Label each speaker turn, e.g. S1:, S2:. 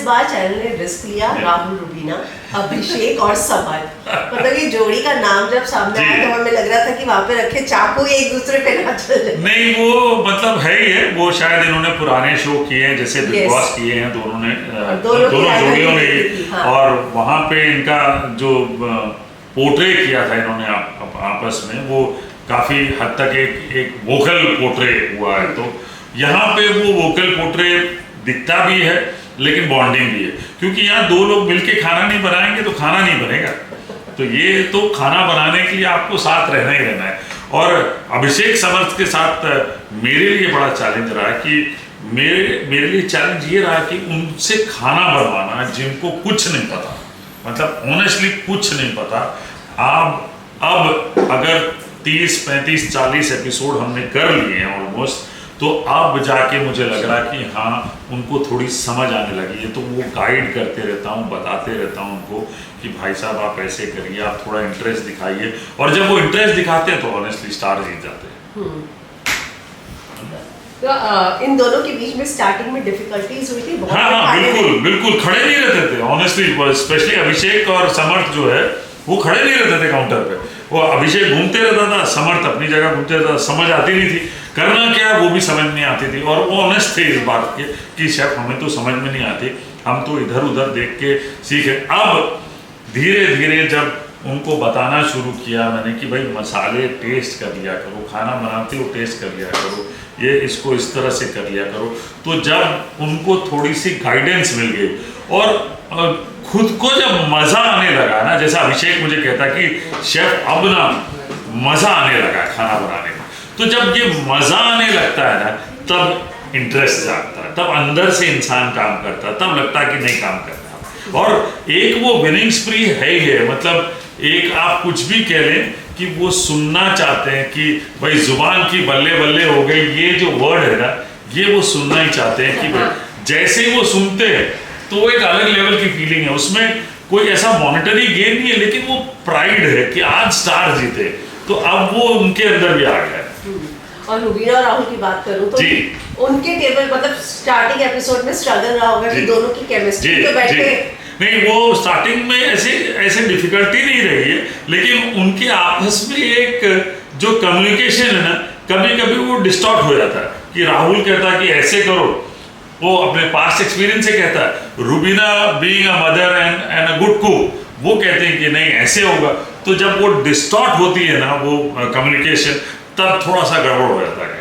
S1: बार channel ने risk लिया, राहुल रुबीना, अभिषेक और समर्थ। मतलब ये जोड़ी का नाम जब सामने आया तो हमें लग रहा था कि वहाँ पे रखे चाकू एक दूसरे पे ना चल जाए।
S2: नहीं, वो मतलब है ही है, वो शायद इन्होंने पुराने शो किए हैं, जैसे बिग बॉस किए हैं दोनों ने, दोनों जोड़ियों ने,
S1: हाँ।
S2: और वहाँ पे इनका जो पोर्ट्रे किया था इन्होंने आपस में, वो काफी हद तक एक वोकल पोर्ट्रे हुआ है। तो यहाँ पे वो वोकल पोर्ट्रे दिखता भी है लेकिन बॉन्डिंग भी है, क्योंकि यहाँ दो लोग मिलके खाना नहीं बनाएंगे तो खाना नहीं बनेगा। तो ये तो खाना बनाने के लिए आपको साथ रहना ही रहना है। और अभिषेक समर्थ के साथ मेरे लिए बड़ा चैलेंज रहा है कि मेरे लिए चैलेंज ये रहा कि उनसे खाना बनवाना, जिनको कुछ नहीं पता, मतलब ऑनेस्टली कुछ नहीं पता। आप अब अगर 30, 35, 40 एपिसोड हमने कर लिए हैं ऑलमोस्ट, तो अब जाके मुझे लग रहा कि हाँ उनको थोड़ी समझ आने लगी है। तो वो गाइड करते रहता हूँ, बताते रहता हूँ उनको कि भाई साहब आप ऐसे करिए, आप थोड़ा इंटरेस्ट दिखाइए। और जब वो इंटरेस्ट दिखाते हैं तो ऑनेस्टली स्टार जीत जाते हैं।
S1: तो इन दोनों के बीच में स्टार्टिंग में डिफिकल्टीज हुई थी?
S2: हाँ, बिल्कुल खड़े नहीं रहते थे ऑनेस्टली, स्पेशली अभिषेक और समर्थ जो है वो खड़े नहीं रहते थे काउंटर पे। वो अभिषेक घूमते रहता था, समर्थ अपनी जगह घूमते रहता था, समझ आती नहीं थी करना क्या वो भी समझ नहीं आती थी। और वो ऑनेस्ट थे इस बात के कि शेफ हमें तो समझ में नहीं आती, हम तो इधर उधर देख के सीखे। अब धीरे धीरे जब उनको बताना शुरू किया मैंने कि भाई मसाले टेस्ट कर लिया करो, खाना बनाते हो टेस्ट कर लिया करो, ये इसको इस तरह से कर लिया करो, तो जब उनको थोड़ी सी गाइडेंस मिल गई और खुद को जब मजा आने लगा ना, जैसा अभिषेक मुझे कहता कि शेफ अब ना मजा आने लगा खाना बनाने में, तो जब ये मजा आने लगता है ना तब इंटरेस्ट जागता है, तब अंदर से इंसान काम करता है, तब लगता है कि नहीं काम करता। और एक वो विनिंग स्प्री है ही है, मतलब एक आप कुछ भी कह लें कि वो सुनना चाहते हैं कि भाई जुबान की बल्ले बल्ले हो गई, ये जो वर्ड है ना ये वो सुनना ही चाहते हैं कि भाई जैसे ही वो सुनते हैं तो वो एक अलग लेवल की फीलिंग है, उसमें कोई ऐसा मॉनेटरी गेन नहीं है, लेकिन वो प्राइड है कि आज स्टार जीते, तो अब वो उनके अंदर भी आ गया है।
S1: और रुबीना और राहुल की बात करूं तो उनके टेबल मतलब स्टार्टिंग एपिसोड में स्ट्रगल रहा होगा कि दोनों की केमिस्ट्री तो बैठे
S2: नहीं, वो स्टार्टिंग में ऐसे डिफिकल्टी नहीं रही है, लेकिन उनके आपस में एक जो कम्युनिकेशन है ना, कभी कभी वो डिस्टॉर्ट हो जाता है कि राहुल कहता है कि ऐसे करो, वो अपने पास्ट एक्सपीरियंस से कहता है, Rubina being a mother and a good cook वो कहते हैं कि नहीं ऐसे होगा। तो जब वो डिस्टॉर्ट होती है ना वो कम्युनिकेशन, तब थोड़ा सा गड़बड़ हो जाता है।